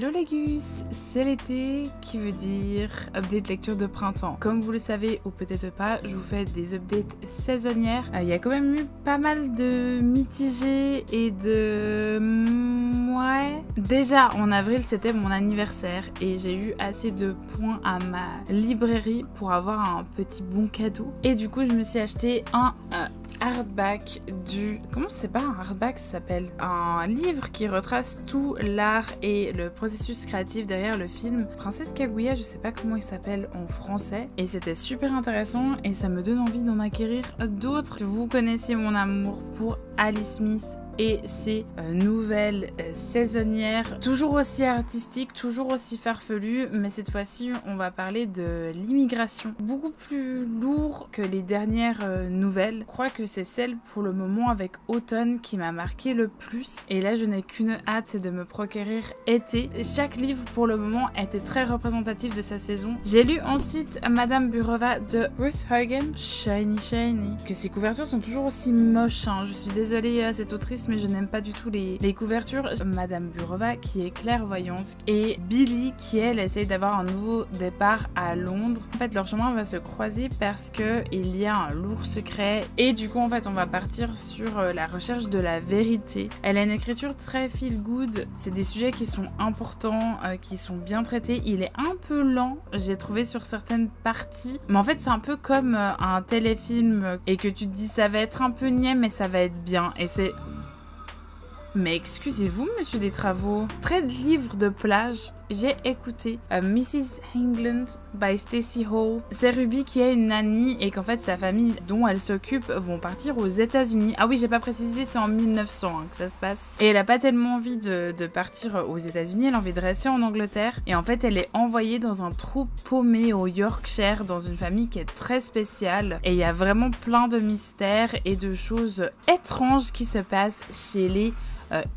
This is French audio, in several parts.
Hello Légus, c'est l'été qui veut dire update lecture de printemps. Comme vous le savez ou peut-être pas, je vous fais des updates saisonnières. Il y a quand même eu pas mal de mitigés et de... ouais. Déjà en avril c'était mon anniversaire et j'ai eu assez de points à ma librairie pour avoir un petit bon cadeau. Et du coup je me suis acheté un hardback du... Comment c'est pas un hardback ça s'appelle? Un livre qui retrace tout l'art et le processus créatif derrière le film Princesse Kaguya, je sais pas comment il s'appelle en français. Et c'était super intéressant et ça me donne envie d'en acquérir d'autres. Vous connaissez mon amour pour Alice Smith et ses nouvelles saisonnières, toujours aussi artistiques, toujours aussi farfelues, mais cette fois-ci on va parler de l'immigration. Beaucoup plus lourd que les dernières nouvelles. Je crois que c'est celle pour le moment avec Automne qui m'a marqué le plus. Et là je n'ai qu'une hâte, c'est de me procurer Été. Chaque livre pour le moment était très représentatif de sa saison. J'ai lu ensuite Madame Burova de Ruth Hagen, Shiny Shiny, que ses couvertures sont toujours aussi moches, hein. Je suis désolée à cette autrice mais je n'aime pas du tout les couvertures. Madame Burova qui est clairvoyante et Billy qui elle essaye d'avoir un nouveau départ à Londres. En fait leur chemin va se croiser parce que il y a un lourd secret et du coup en fait on va partir sur la recherche de la vérité. Elle a une écriture très feel good, c'est des sujets qui sont importants, qui sont bien traités. Il est un peu lent, j'ai trouvé sur certaines parties, mais en fait c'est un peu comme un téléfilm et que tu te dis ça va être un peu niais mais ça va être bien et c'est... Mais excusez-vous, monsieur des travaux. Trait de livre de plage, j'ai écouté Mrs. England by Stacey Hall. C'est Ruby qui est une nanny et qu'en fait sa famille dont elle s'occupe vont partir aux États-Unis. Ah oui, j'ai pas précisé, c'est en 1900 que ça se passe. Et elle a pas tellement envie de partir aux États-Unis, elle a envie de rester en Angleterre. Et en fait, elle est envoyée dans un trou paumé au Yorkshire, dans une famille qui est très spéciale. Et il y a vraiment plein de mystères et de choses étranges qui se passent chez les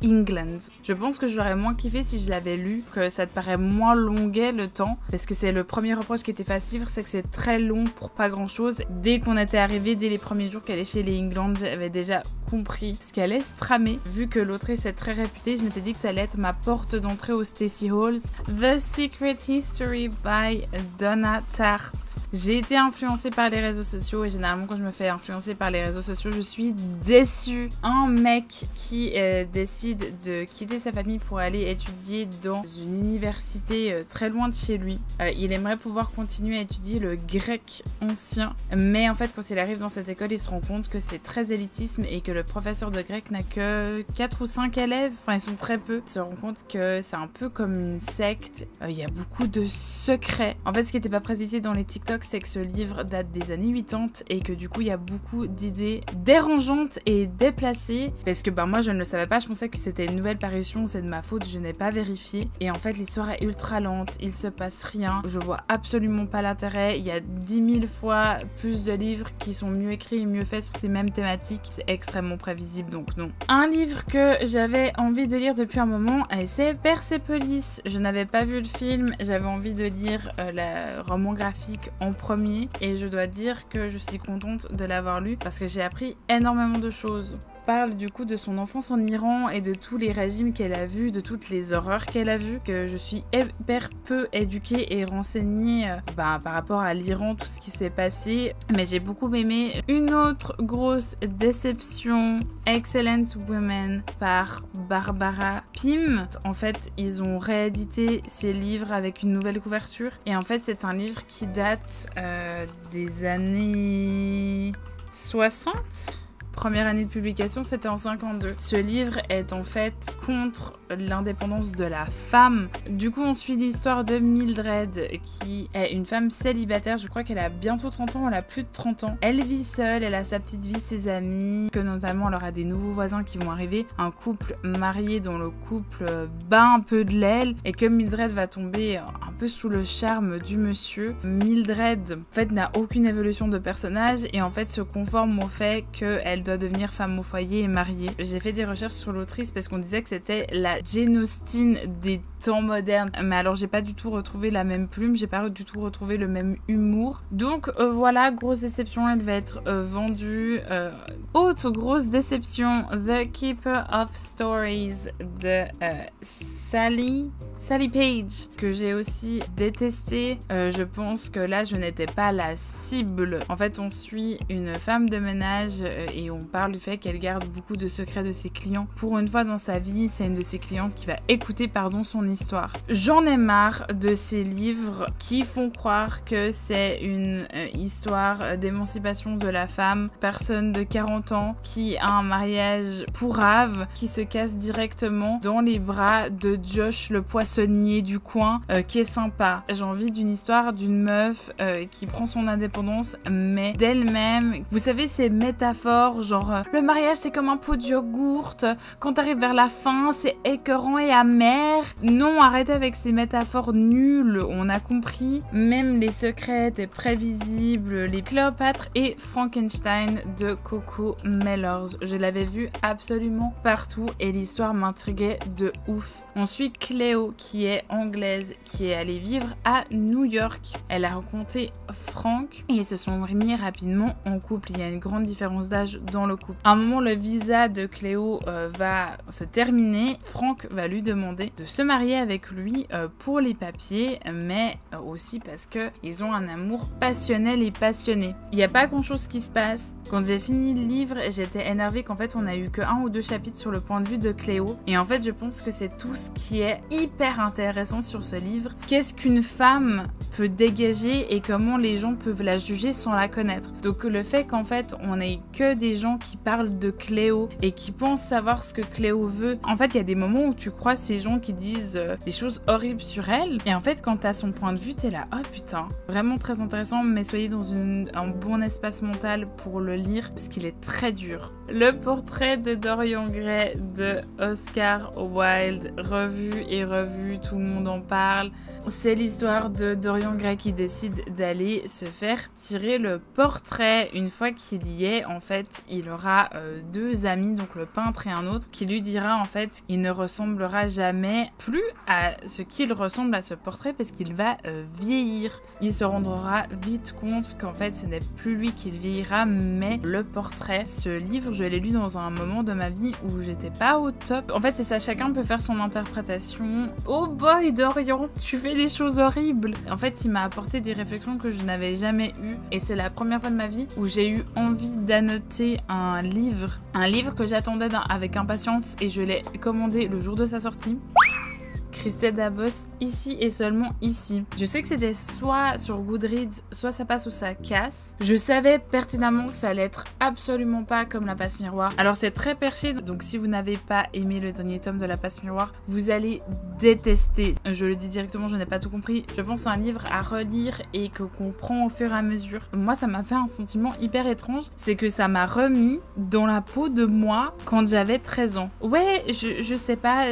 England. Je pense que je l'aurais moins kiffé si je l'avais lu, que ça te paraît moins longuet le temps, parce que c'est le premier reproche qui était facile, c'est que c'est très long pour pas grand chose. Dès qu'on était arrivé, dès les premiers jours qu'elle est chez les England, j'avais déjà compris ce qu'elle allait se tramer. Vu que l'autrice est très réputée, je m'étais dit que ça allait être ma porte d'entrée aux Stacey Halls. The Secret History by Donna Tartt. J'ai été influencée par les réseaux sociaux et généralement quand je me fais influencer par les réseaux sociaux, je suis déçue. Un mec qui décide de quitter sa famille pour aller étudier dans une université très loin de chez lui. Il aimerait pouvoir continuer à étudier le grec ancien, mais en fait quand il arrive dans cette école, il se rend compte que c'est très élitisme et que le professeur de grec n'a que 4 ou 5 élèves, enfin ils sont très peu. Il se rend compte que c'est un peu comme une secte, il y a beaucoup de secrets. En fait ce qui n'était pas précisé dans les TikTok, c'est que ce livre date des années 80 et que du coup il y a beaucoup d'idées dérangeantes et déplacées, parce que moi je ne le savais pas, je pensais que c'était une nouvelle parution, c'est de ma faute, je n'ai pas vérifié. Et en fait l'histoire est ultra lente, il se passe rien, je vois absolument pas l'intérêt. Il y a 10 000 fois plus de livres qui sont mieux écrits et mieux faits sur ces mêmes thématiques, c'est extrêmement prévisible donc non. Un livre que j'avais envie de lire depuis un moment, c'est Persepolis. Je n'avais pas vu le film, j'avais envie de lire le roman graphique en premier et je dois dire que je suis contente de l'avoir lu parce que j'ai appris énormément de choses. Parle du coup de son enfance en Iran et de tous les régimes qu'elle a vus, de toutes les horreurs qu'elle a vues, que je suis hyper peu éduquée et renseignée par rapport à l'Iran, tout ce qui s'est passé, mais j'ai beaucoup aimé. Une autre grosse déception, Excellent Women par Barbara Pym. En fait ils ont réédité ces livres avec une nouvelle couverture et en fait c'est un livre qui date des années 60. Première année de publication, c'était en 52. Ce livre est en fait contre l'indépendance de la femme. Du coup, on suit l'histoire de Mildred, qui est une femme célibataire. Je crois qu'elle a bientôt 30 ans, elle a plus de 30 ans. Elle vit seule, elle a sa petite vie, ses amis, que notamment elle aura des nouveaux voisins qui vont arriver. Un couple marié dont le couple bat un peu de l'aile et que Mildred va tomber un peu sous le charme du monsieur. Mildred, en fait, n'a aucune évolution de personnage et en fait se conforme au fait qu'elle doit devenir femme au foyer et mariée. J'ai fait des recherches sur l'autrice parce qu'on disait que c'était la Jane Austen des temps modernes, mais alors j'ai pas du tout retrouvé la même plume, j'ai pas du tout retrouvé le même humour. Donc voilà, grosse déception, elle va être vendue. Autre grosse déception, The Keeper of Stories de Sally Sally Page, que j'ai aussi détesté. Je pense que là, je n'étais pas la cible. En fait, on suit une femme de ménage et on parle du fait qu'elle garde beaucoup de secrets de ses clients. Pour une fois dans sa vie, c'est une de ses clientes qui va écouter, son histoire. J'en ai marre de ces livres qui font croire que c'est une histoire d'émancipation de la femme. Personne de 40 ans qui a un mariage pourrave, qui se casse directement dans les bras de Josh, le poissonnier du coin, qui est sympa. J'ai envie d'une histoire d'une meuf qui prend son indépendance, mais d'elle-même. Vous savez, ces métaphores, genre le mariage c'est comme un pot de yogourt, quand t'arrives vers la fin, c'est écœurant et amer. Non, arrêtez avec ces métaphores nulles, on a compris. Même les secrets étaient prévisibles, les Cléopâtre et Frankenstein de Coco Mellors. Je l'avais vu absolument partout et l'histoire m'intriguait de ouf. On suit Cléo qui est anglaise, qui est allée vivre à New York. Elle a rencontré Frank et ils se sont mis rapidement en couple. Il y a une grande différence d'âge dans le couple. À un moment, le visa de Cléo va se terminer. Frank va lui demander de se marier avec lui pour les papiers, mais aussi parce que ils ont un amour passionnel et passionné. Il n'y a pas grand chose qui se passe. Quand j'ai fini le livre, j'étais énervée qu'en fait on a eu que 1 ou 2 chapitres sur le point de vue de Cléo. Et en fait, je pense que c'est tout ce qui est hyper intéressant sur ce livre. Qu'est-ce qu'une femme peut dégager et comment les gens peuvent la juger sans la connaître. Donc le fait qu'en fait on ait que des gens qui parlent de Cléo et qui pensent savoir ce que Cléo veut. En fait, il y a des moments où tu crois ces gens qui disent des choses horribles sur elle. Et en fait, quand t'as son point de vue, t'es là, oh putain. Vraiment très intéressant, mais soyez dans un bon espace mental pour le lire parce qu'il est très dur. Le portrait de Dorian Gray de Oscar Wilde, revu et revu, tout le monde en parle. C'est l'histoire de Dorian Gray qui décide d'aller se faire tirer le portrait. Une fois qu'il y est, en fait, il aura 2 amis, donc le peintre et un autre, qui lui dira en fait qu'il ne ressemblera jamais plus à ce qu'il ressemble à ce portrait parce qu'il va vieillir. Il se rendra vite compte qu'en fait ce n'est plus lui qui vieillira mais le portrait. Ce livre, je l'ai lu dans un moment de ma vie où j'étais pas au top. En fait, c'est ça, chacun peut faire son interprétation. Oh boy, Dorian, tu fais des choses horribles. En fait, il m'a apporté des réflexions que je n'avais jamais eues et c'est la première fois de ma vie où j'ai eu envie d'annoter un livre que j'attendais avec impatience et je l'ai commandé le jour de sa sortie. Christelle Dabos, ici et seulement ici. Je sais que c'était soit sur Goodreads, soit ça passe ou ça casse. Je savais pertinemment que ça allait être absolument pas comme La Passe Miroir. Alors c'est très perché, donc si vous n'avez pas aimé le dernier tome de La Passe Miroir, vous allez détester. Je le dis directement, je n'ai pas tout compris. Je pense que c'est un livre à relire et que qu'on prend au fur et à mesure. Moi, ça m'a fait un sentiment hyper étrange, c'est que ça m'a remis dans la peau de moi quand j'avais 13 ans. Ouais, je sais pas,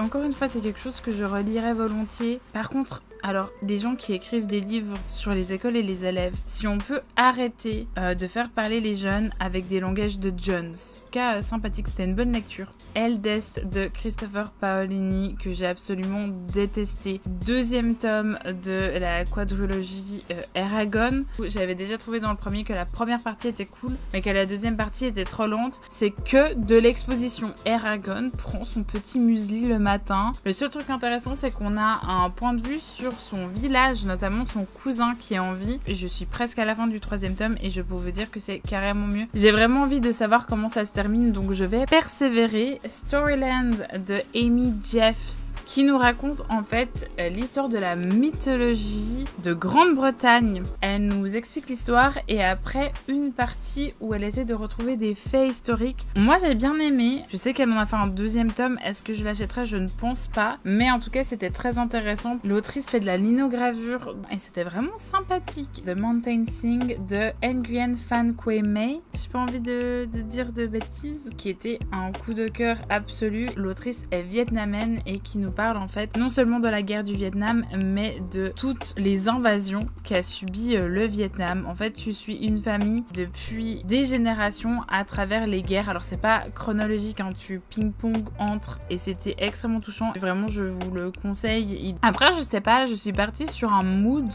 encore une fois, c'est quelque chose que je relirais volontiers. Par contre, alors, les gens qui écrivent des livres sur les écoles et les élèves, si on peut arrêter de faire parler les jeunes avec des langages de Jones. Cas sympathique, c'était une bonne lecture. Eldest de Christopher Paolini, que j'ai absolument détesté. 2e tome de la quadrilogie Eragon. J'avais déjà trouvé dans le premier que la première partie était cool, mais que la 2e partie était trop lente. C'est que de l'exposition. Eragon prend son petit muesli le matin. Le seul truc intéressant, c'est qu'on a un point de vue sur son village, notamment son cousin qui est en vie. Je suis presque à la fin du 3e tome et je peux vous dire que c'est carrément mieux. J'ai vraiment envie de savoir comment ça se termine, donc je vais persévérer. Storyland de Amy Jeffs, qui nous raconte en fait l'histoire de la mythologie de Grande-Bretagne. Elle nous explique l'histoire et après une partie où elle essaie de retrouver des faits historiques. Moi j'ai bien aimé. Je sais qu'elle en a fait un 2e tome. Est-ce que je l'achèterai? Je ne pense pas. Mais en tout cas c'était très intéressant. L'autrice fait de la linogravure et c'était vraiment sympathique. The Mountain Sing de Nguyen Phan Que Mai. J'ai pas envie de dire de bêtises. Qui était un coup de cœur absolu. L'autrice est vietnamienne et qui nous parle en fait non seulement de la guerre du Vietnam mais de toutes les invasions qu'a subi le Vietnam. En fait, tu suis une famille depuis des générations à travers les guerres. Alors c'est pas chronologique, hein, tu ping-pong entre et c'était extrêmement touchant. Vraiment, je vous le conseille. Après, je sais pas, je suis partie sur un mood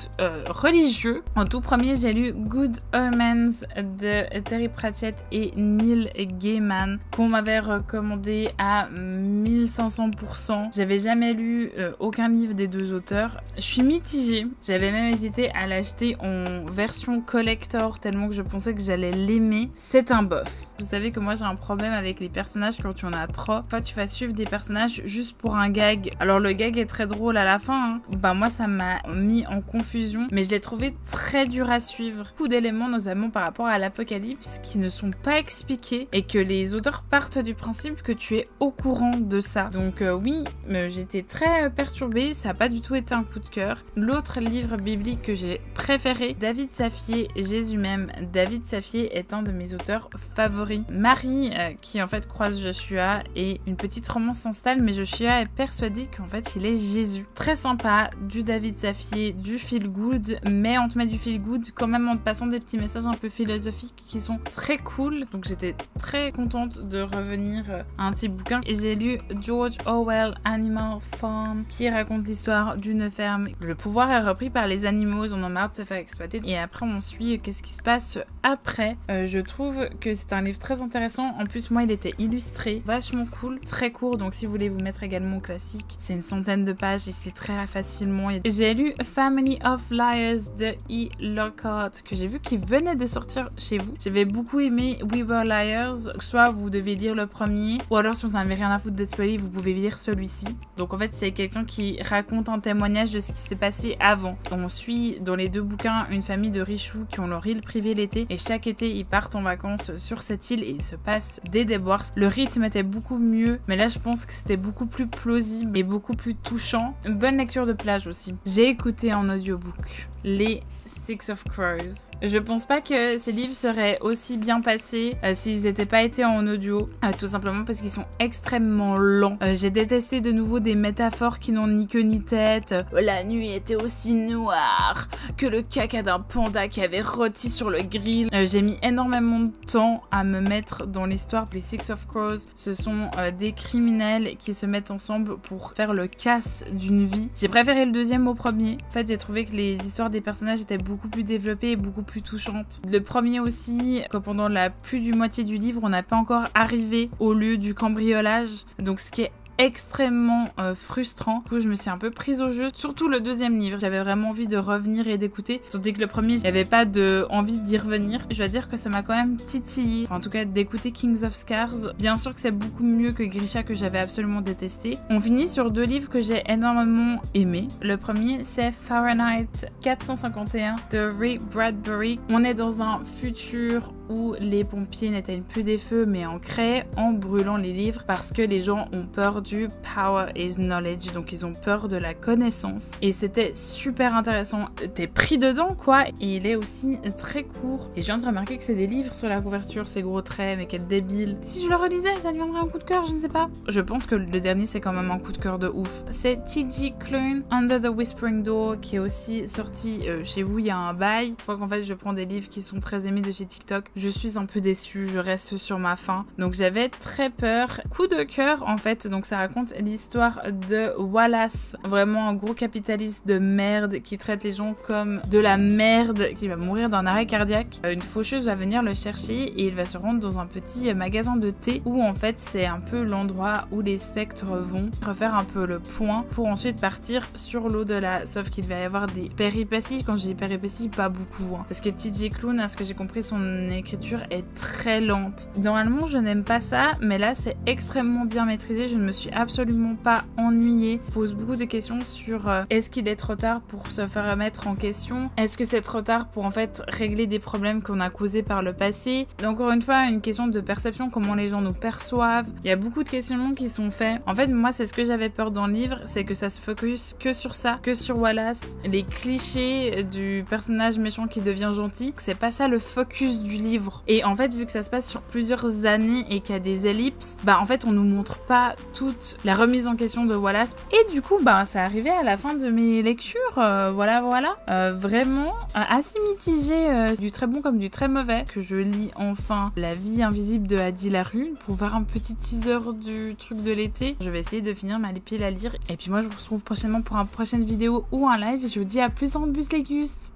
religieux. En tout premier, j'ai lu Good Omens de Terry Pratchett et Neil Gaiman qu'on m'avait recommandé à 1500%. J'avais jamais lu aucun livre des deux auteurs. Je suis mitigée. J'avais même hésité à l'acheter en version collector tellement que je pensais que j'allais l'aimer. C'est un bof. Vous savez que moi j'ai un problème avec les personnages quand tu en as trop. Parfois tu vas suivre des personnages juste pour un gag. Alors le gag est très drôle à la fin. Hein. Bah moi ça m'a mis en confusion. Mais je l'ai trouvé très dur à suivre. Beaucoup d'éléments notamment par rapport à l'apocalypse qui ne sont pas expliqués. Et que les auteurs partent du principe que tu es au courant de ça. Donc oui, j'étais très perturbée. Ça n'a pas du tout été un coup de cœur. L'autre livre biblique que j'ai préféré, David Safié, Jésus même. David Safié est un de mes auteurs favoris. Marie, qui en fait croise Joshua et une petite romance s'installe, mais Joshua est persuadé qu'en fait il est Jésus. Très sympa, du David Safié, du feel good, mais on te met du feel good quand même en te passant des petits messages un peu philosophiques qui sont très cool. Donc j'étais très contente de revenir à un petit bouquin. Et j'ai lu George Orwell, Animal Farm, qui raconte l'histoire d'une ferme. Le pouvoir est repris par les animaux, on en a marre de se faire exploiter. Et après on suit qu'est-ce qui se passe après. Je trouve que c'est un livre très intéressant. En plus, moi, il était illustré, vachement cool, très court. Donc, si vous voulez vous mettre également au classique, c'est une centaine de pages et c'est très facilement. J'ai lu Family of Liars de E. Lockhart, que j'ai vu qui venait de sortir chez vous. J'avais beaucoup aimé We Were Liars. Soit vous devez lire le premier, ou alors si vous n'avez rien à foutre d'être spoilé, vous pouvez lire celui-ci. Donc, en fait, c'est quelqu'un qui raconte un témoignage de ce qui s'est passé avant. On suit dans les deux bouquins une famille de richoux qui ont leur île privée l'été et chaque été, ils partent en vacances sur cette île et il se passe des déboires. Le rythme était beaucoup mieux, mais là je pense que c'était beaucoup plus plausible et beaucoup plus touchant. Une bonne lecture de plage aussi. J'ai écouté en audiobook les Six of Crows. Je pense pas que ces livres seraient aussi bien passés s'ils n'étaient pas été en audio, tout simplement parce qu'ils sont extrêmement lents. J'ai détesté de nouveau des métaphores qui n'ont ni queue ni tête. La nuit était aussi noire que le caca d'un panda qui avait rôti sur le grill. J'ai mis énormément de temps à me mettre dans l'histoire. Les Six of Crows, ce sont des criminels qui se mettent ensemble pour faire le casse d'une vie. J'ai préféré le deuxième au premier. En fait, j'ai trouvé que les histoires des personnages étaient beaucoup plus développées et beaucoup plus touchantes. Le premier aussi, que pendant la plus du moitié du livre, on n'a pas encore arrivé au lieu du cambriolage. Donc ce qui est extrêmement frustrant. Du coup, je me suis un peu prise au jeu, surtout le deuxième livre. J'avais vraiment envie de revenir et d'écouter. Tandis que le premier, j'avais pas envie d'y revenir. Je dois dire que ça m'a quand même titillé. Enfin, en tout cas, d'écouter Kings of Scars. Bien sûr que c'est beaucoup mieux que Grisha que j'avais absolument détesté. On finit sur deux livres que j'ai énormément aimés. Le premier, c'est Fahrenheit 451 de Ray Bradbury. On est dans un futur où les pompiers n'éteignent plus des feux mais en créent en brûlant les livres parce que les gens ont peur du power is knowledge, donc ils ont peur de la connaissance et c'était super intéressant. T'es pris dedans quoi, et il est aussi très court et je viens de remarquer que c'est des livres sur la couverture, ces gros traits, mais quel débile. Si je le relisais ça deviendrait un coup de cœur, je ne sais pas. Je pense que le dernier c'est quand même un coup de cœur de ouf. C'est T.J. Klune, Under the Whispering Door, qui est aussi sorti chez vous il y a un bail. Je crois qu'en fait je prends des livres qui sont très aimés de chez TikTok. Je suis un peu déçue, je reste sur ma faim. Donc j'avais très peur. Coup de cœur en fait, donc ça raconte l'histoire de Wallace, vraiment un gros capitaliste de merde qui traite les gens comme de la merde, qui va mourir d'un arrêt cardiaque. Une faucheuse va venir le chercher et il va se rendre dans un petit magasin de thé où en fait c'est un peu l'endroit où les spectres vont refaire un peu le point pour ensuite partir sur l'au-delà. Sauf qu'il va y avoir des péripéties. Quand je dis péripéties, pas beaucoup, hein. Parce que T.J. Klune, à ce que j'ai compris, son écriture est très lente. Normalement je n'aime pas ça, mais là c'est extrêmement bien maîtrisé. Je ne me suis absolument pas ennuyée. Pose beaucoup de questions sur est-ce qu'il est trop tard pour se faire remettre en question, est-ce que c'est trop tard pour en fait régler des problèmes qu'on a causés par le passé. Encore une fois, une question de perception, comment les gens nous perçoivent. Il y a beaucoup de questionnements qui sont faits. En fait, moi c'est ce que j'avais peur dans le livre, c'est que ça se focus que sur ça, que sur Wallace, les clichés du personnage méchant qui devient gentil. C'est pas ça le focus du livre. Et en fait, vu que ça se passe sur plusieurs années et qu'il y a des ellipses, bah en fait on nous montre pas toute la remise en question de Wallace. Et du coup, bah ça arrivait à la fin de mes lectures. Voilà. Vraiment assez mitigé, du très bon comme du très mauvais. Que je lis enfin La vie invisible de Hadi Larue pour faire un petit teaser du truc de l'été. Je vais essayer de finir ma pile à lire. Et puis moi, je vous retrouve prochainement pour une prochaine vidéo ou un live. Et je vous dis à plus en bus légus.